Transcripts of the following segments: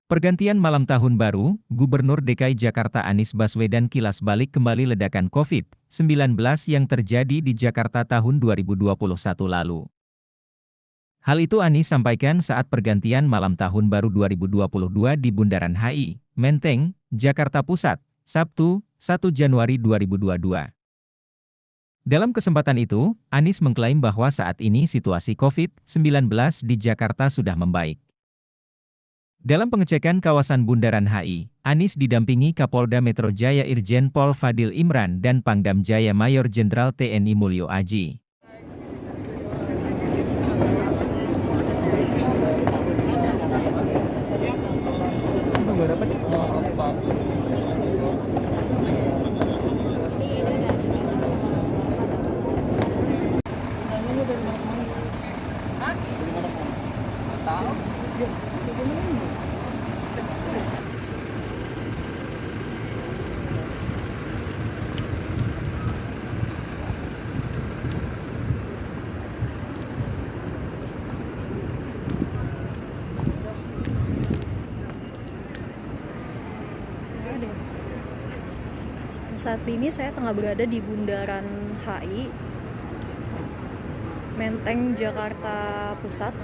Pergantian malam tahun baru, Gubernur DKI Jakarta Anies Baswedan kilas balik kembali ledakan COVID-19 yang terjadi di Jakarta tahun 2021 lalu. Hal itu Anies sampaikan saat pergantian malam tahun baru 2022 di Bundaran HI, Menteng, Jakarta Pusat, Sabtu, 1 Januari 2022. Dalam kesempatan itu, Anies mengklaim bahwa saat ini situasi COVID-19 di Jakarta sudah membaik. Dalam pengecekan kawasan Bundaran HI, Anies didampingi Kapolda Metro Jaya Irjen Pol Fadil Imran dan Pangdam Jaya Mayor Jenderal TNI Mulyo Aji. Saat ini saya tengah berada di Bundaran HI, Menteng, Jakarta Pusat.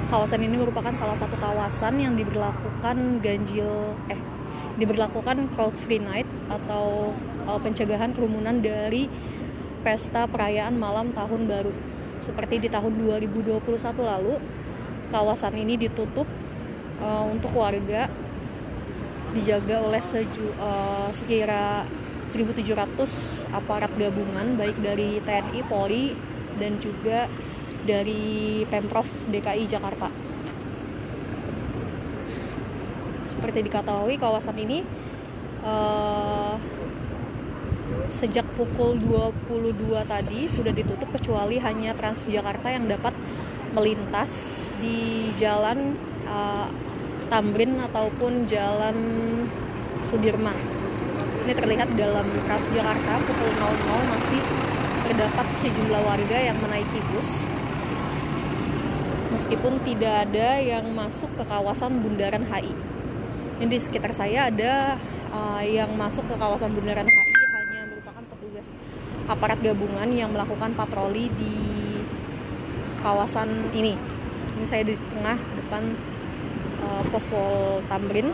Kawasan ini merupakan salah satu kawasan yang diberlakukan crowd free night atau pencegahan kerumunan dari pesta perayaan malam tahun baru. Seperti di tahun 2021 lalu, kawasan ini ditutup untuk warga, dijaga oleh sekira 1.700 aparat gabungan baik dari TNI, Polri, dan juga dari Pemprov DKI Jakarta. Seperti diketahui, kawasan ini sejak pukul 22 tadi sudah ditutup kecuali hanya Transjakarta yang dapat melintas di jalan Tamrin ataupun Jalan Sudirman. Ini terlihat dalam Transjakarta pukul 00 masih terdapat sejumlah warga yang menaiki bus. Meskipun tidak ada yang masuk ke kawasan Bundaran HI. Ini di sekitar saya ada yang masuk ke kawasan Bundaran HI hanya merupakan petugas aparat gabungan yang melakukan patroli di kawasan ini. Ini saya di tengah depan Pospol Tamrin.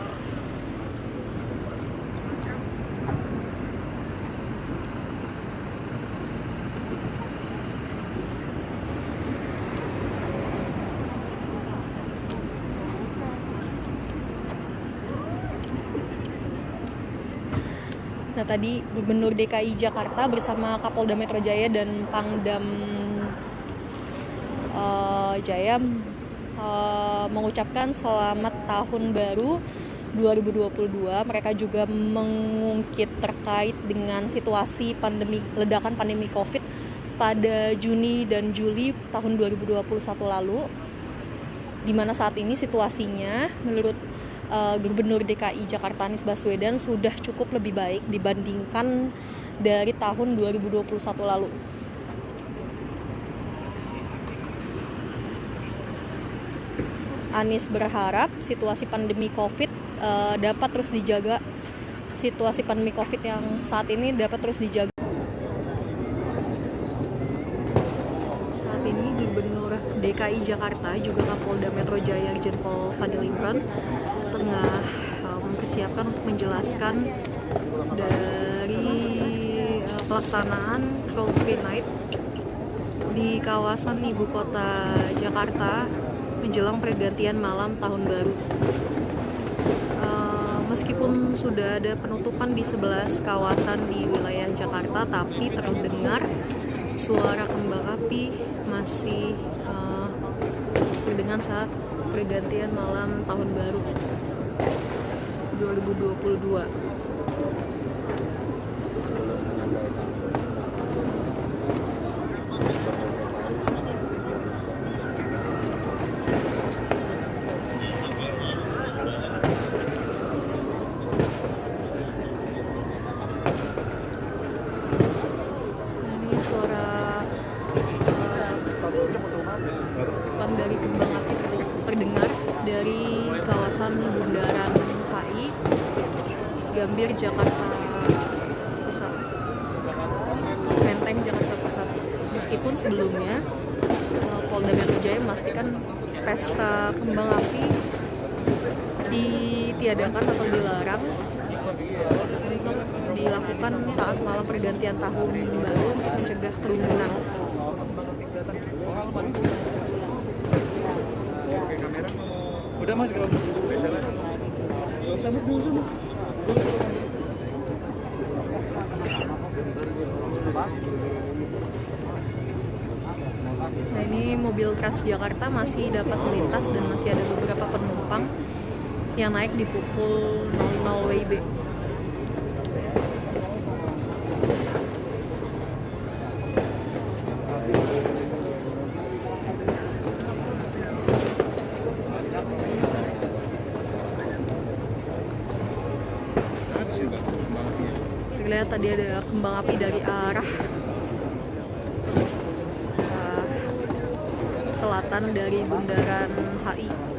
Nah, tadi Gubernur DKI Jakarta bersama Kapolda Metro Jaya dan Pangdam Jaya mengucapkan selamat tahun baru 2022. Mereka juga mengungkit terkait dengan situasi ledakan pandemi COVID pada Juni dan Juli tahun 2021 lalu, di mana saat ini situasinya menurut Gubernur DKI Jakarta Anies Baswedan sudah cukup lebih baik dibandingkan dari tahun 2021 lalu. Anies berharap situasi pandemi COVID dapat terus dijaga. Situasi pandemi COVID yang saat ini dapat terus dijaga. Saat ini Gubernur DKI Jakarta juga Kapolda Metro Jaya Irjen Pol Fadil Imran tengah mempersiapkan untuk menjelaskan dari pelaksanaan crowd free night di kawasan ibu kota Jakarta menjelang pergantian malam tahun baru. Meskipun sudah ada penutupan di 11 kawasan di wilayah Jakarta, tapi terdengar suara kembang api masih terdengar saat pergantian malam tahun baru 2022. Suara dari kembang api terdengar dari kawasan Bundaran HI, Gambir, Jakarta Pusat, Menteng, Jakarta Pusat. Meskipun sebelumnya Polda Metro Jaya memastikan pesta kembang api ditiadakan atau dilarang untuk dilakukan saat malam pergantian tahun baru untuk mencegah kerumunan. Udah mas kalau Nah, ini mobil Transjakarta masih dapat melintas dan masih ada beberapa penumpang yang naik di pukul 00 WIB. Terlihat tadi ada kembang api dari arah selatan dari Bundaran HI.